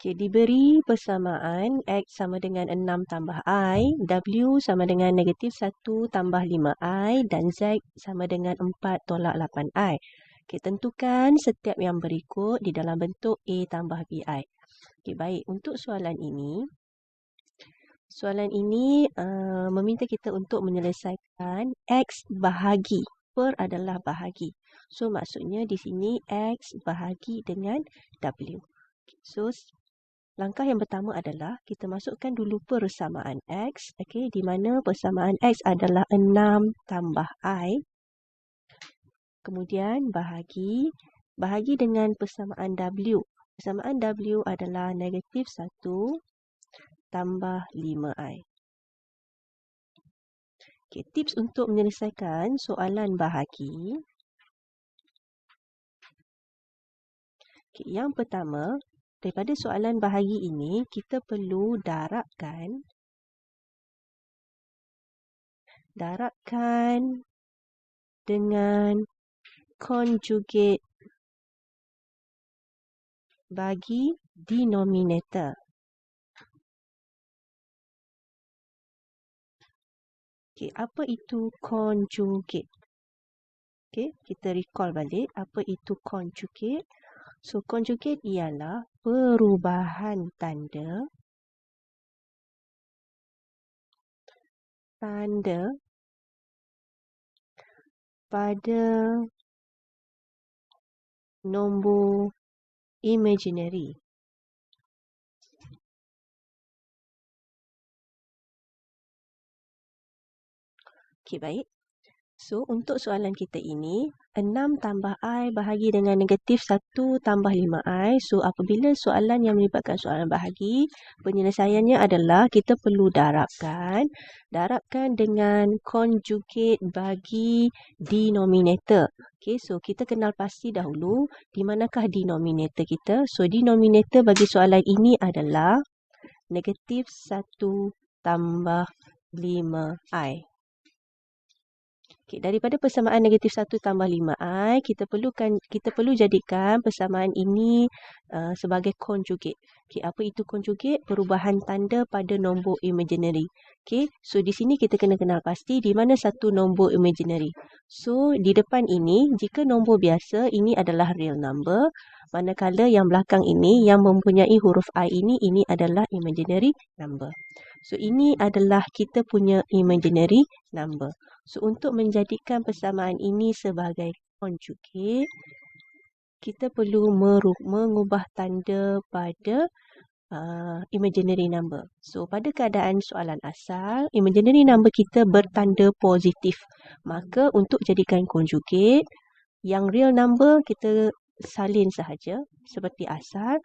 Okay, diberi persamaan X sama dengan 6 tambah I, W sama dengan negatif 1 tambah 5I, dan Z sama dengan 4 tolak 8I. Okay, tentukan setiap yang berikut di dalam bentuk A tambah BI. Okay, baik. Untuk soalan ini meminta kita untuk menyelesaikan X bahagi. Per adalah bahagi. So, maksudnya di sini X bahagi dengan W. So, langkah yang pertama adalah kita masukkan dulu persamaan X. Okay, di mana persamaan X adalah 6 tambah I. Kemudian bahagi dengan persamaan W. Persamaan W adalah negatif 1 tambah 5I. Okay, tips untuk menyelesaikan soalan bahagi. Okay, yang pertama, daripada soalan bahagi ini, kita perlu darabkan dengan conjugate bagi denominator. Okay, apa itu conjugate? Okay, kita recall balik apa itu conjugate. So, conjugate ialah perubahan tanda pada nombor imaginary. Okay, baik. So, untuk soalan kita ini, 6 tambah I bahagi dengan negatif 1 tambah 5I. So, apabila soalan yang melibatkan soalan bahagi, penyelesaiannya adalah kita perlu darabkan dengan conjugate bagi denominator. Okay, so kita kenal pasti dahulu di manakah denominator kita. So, denominator bagi soalan ini adalah negatif 1 tambah 5I. Okay, daripada persamaan negatif 1 tambah 5I, kita perlu jadikan persamaan ini sebagai conjugate. Okay, apa itu conjugate? Perubahan tanda pada nombor imaginary. Okay, so di sini kita kena kenal pasti di mana satu nombor imaginary. So, di depan ini, jika nombor biasa, ini adalah real number. Manakala yang belakang ini, yang mempunyai huruf I ini adalah imaginary number. So, ini adalah kita punya imaginary number. So, untuk menjadikan persamaan ini sebagai conjugate, kita perlu mengubah tanda pada imaginary number. So, pada keadaan soalan asal, imaginary number kita bertanda positif. Maka, untuk jadikan conjugate, yang real number kita salin sahaja seperti asal.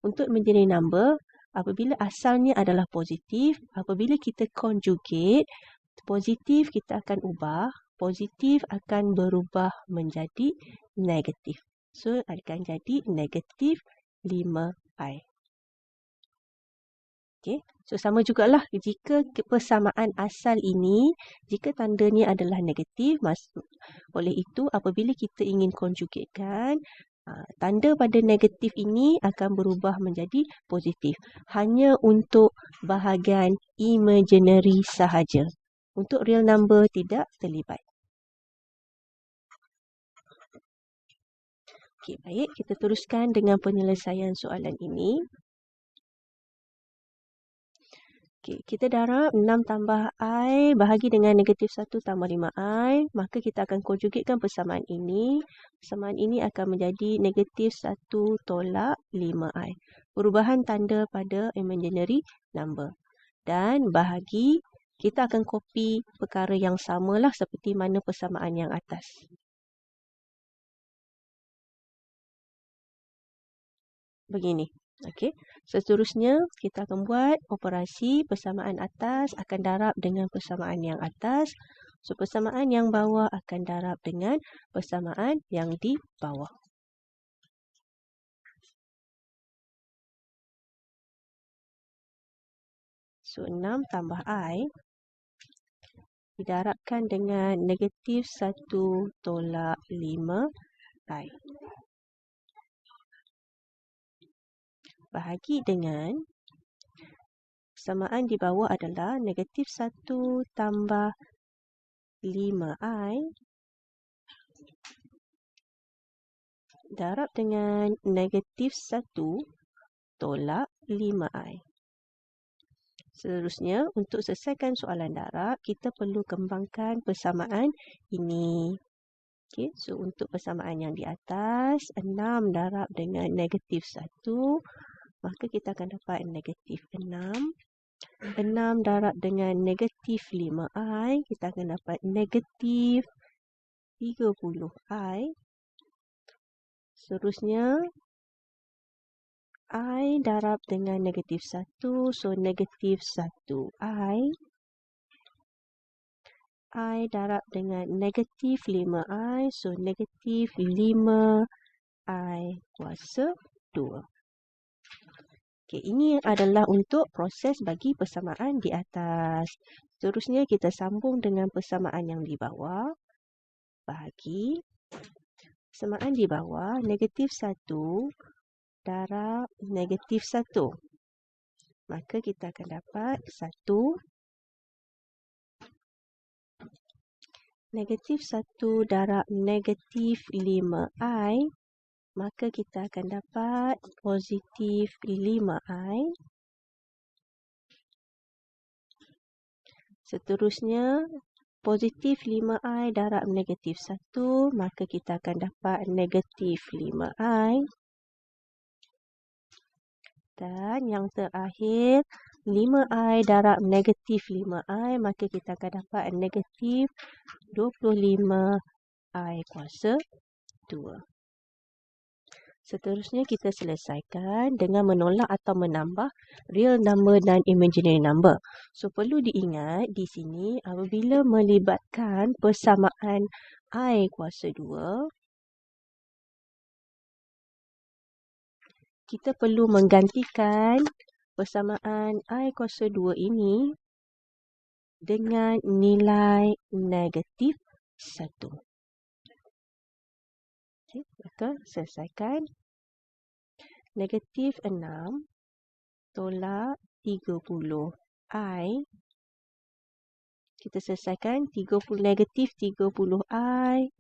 Untuk imaginary number, apabila asalnya adalah positif, apabila kita conjugate, positif kita akan ubah, positif akan berubah menjadi negatif. So, akan jadi negatif 5I. Okay. So, sama jugalah jika persamaan asal ini, jika tandanya adalah negatif, oleh itu apabila kita ingin conjugatekan, tanda pada negatif ini akan berubah menjadi positif. Hanya untuk bahagian imaginary sahaja. Untuk real number tidak terlibat. Okay, baik. Kita teruskan dengan penyelesaian soalan ini. Okay, kita darab 6 tambah I bahagi dengan negatif 1 tambah 5I. Maka kita akan conjugatekan persamaan ini. Persamaan ini akan menjadi negatif 1 tolak 5I. Perubahan tanda pada imaginary number. Dan bahagi, kita akan copy perkara yang samalah seperti mana persamaan yang atas. Begini. Okey. Seterusnya, kita akan buat operasi persamaan atas akan darab dengan persamaan yang atas. So, persamaan yang bawah akan darab dengan persamaan yang di bawah. So, 6 tambah I didarabkan dengan negatif 1 tolak 5I. bahagi dengan persamaan di bawah adalah negatif 1 tambah 5i darab dengan negatif 1 tolak 5i. Seterusnya, untuk selesaikan soalan darab, kita perlu kembangkan persamaan ini. Okey, so untuk persamaan yang di atas, 6 darab dengan negatif 1, maka kita akan dapat negatif 6. 6 darab dengan negatif 5i, kita akan dapat negatif 30i. Seterusnya, i darab dengan negatif 1, so negatif 1i. I darab dengan negatif 5i, so negatif 5i kuasa 2. Okey, ini adalah untuk proses bagi persamaan di atas. Seterusnya kita sambung dengan persamaan yang di bawah. Bahagi persamaan di bawah, negatif 1 darab negatif 1. Maka kita akan dapat 1 negatif 1 darab negatif 5i, maka kita akan dapat positif 5i. Seterusnya, positif 5i darab negatif 1, maka kita akan dapat negatif 5i. Dan yang terakhir, 5i darab negatif 5i, maka kita akan dapat negatif 25i kuasa 2. Seterusnya kita selesaikan dengan menolak atau menambah real number dan imaginary number. So perlu diingat di sini apabila melibatkan persamaan i kuasa 2, kita perlu menggantikan persamaan i kuasa 2 ini dengan nilai negatif 1. Okay, maka selesaikan. Negatif 6 tolak 30i. Kita selesaikan negatif 30i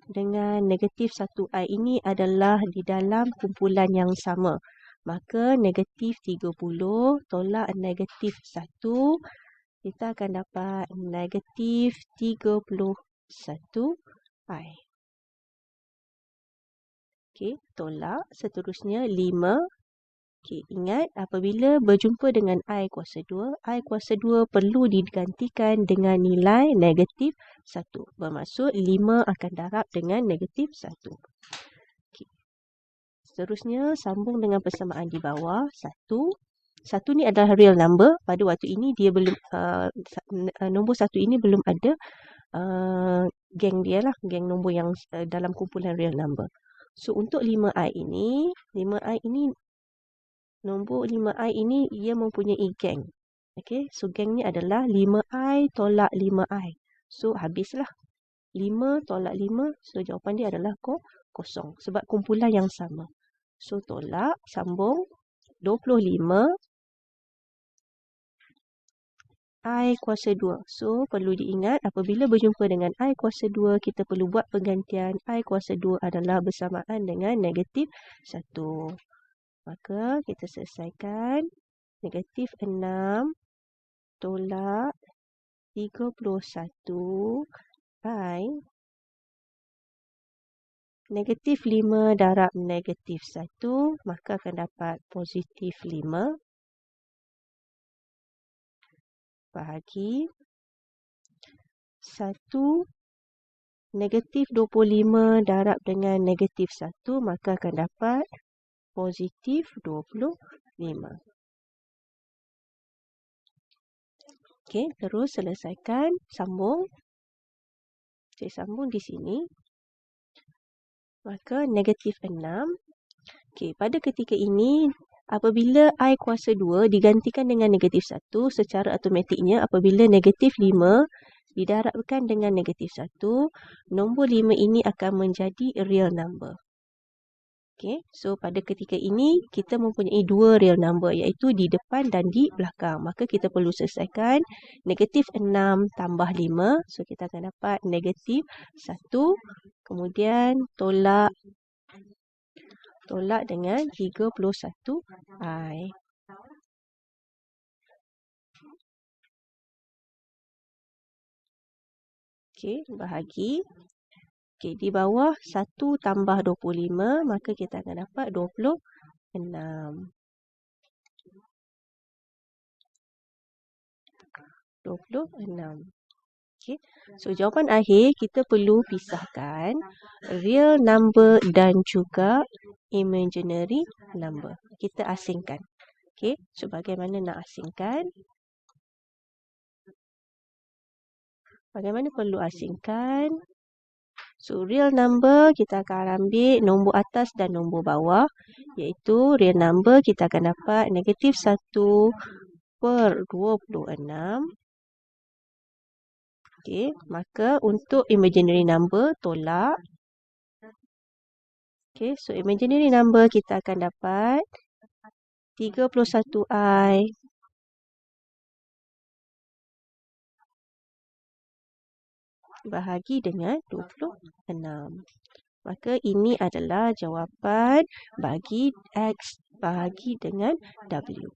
dengan negatif 1i ini adalah di dalam kumpulan yang sama. Maka negatif 30 tolak negatif 1, kita akan dapat negatif 31i. Okey, tolak. Seterusnya 5. Okey, ingat apabila berjumpa dengan i kuasa 2, i kuasa 2 perlu digantikan dengan nilai negatif 1. Bermaksud 5 akan darab dengan negatif 1. Okey. Seterusnya sambung dengan persamaan di bawah. 1 ni adalah real number. Pada waktu ini dia belum nombor 1 ini belum ada geng dia lah, geng nombor yang dalam kumpulan real number. So untuk 5i ini nombor 5i ini ia mempunyai geng. Okey, so geng ni adalah 5i tolak 5i. So habislah. 5 tolak 5, so jawapan dia adalah kosong sebab kumpulan yang sama. So tolak, sambung 25 i kuasa 2. So perlu diingat apabila berjumpa dengan i kuasa 2, kita perlu buat penggantian i kuasa 2 adalah bersamaan dengan negatif 1. Maka kita selesaikan. Negatif 6 tolak 31i. Negatif 5 darab negatif 1, maka akan dapat positif 5. Bahagi 1 negatif 25 darab dengan negatif 1, maka akan dapat positif 25. Okey, terus selesaikan, sambung. Saya sambung di sini. Maka negatif 6. Okey, pada ketika ini apabila i kuasa 2 digantikan dengan negatif 1, secara automatiknya apabila negatif 5 didarabkan dengan negatif 1, nombor 5 ini akan menjadi real number. Okay, so pada ketika ini kita mempunyai dua real number iaitu di depan dan di belakang. Maka kita perlu selesaikan negatif 6 tambah 5. So kita akan dapat negatif 1. Kemudian tolak dengan 31i. Okay, bahagi. Okay, di bawah 1 tambah 25, maka kita akan dapat 26. Okay. So, jawapan akhir kita perlu pisahkan real number dan juga imaginary number. Kita asingkan. Okay. So, bagaimana nak asingkan? Bagaimana perlu asingkan? So, real number kita akan ambil nombor atas dan nombor bawah. Iaitu real number kita akan dapat negatif 1 per 26. Okay, maka untuk imaginary number tolak. Okay, so imaginary number kita akan dapat 31i bahagi dengan 26. Maka ini adalah jawapan bagi X bahagi dengan W.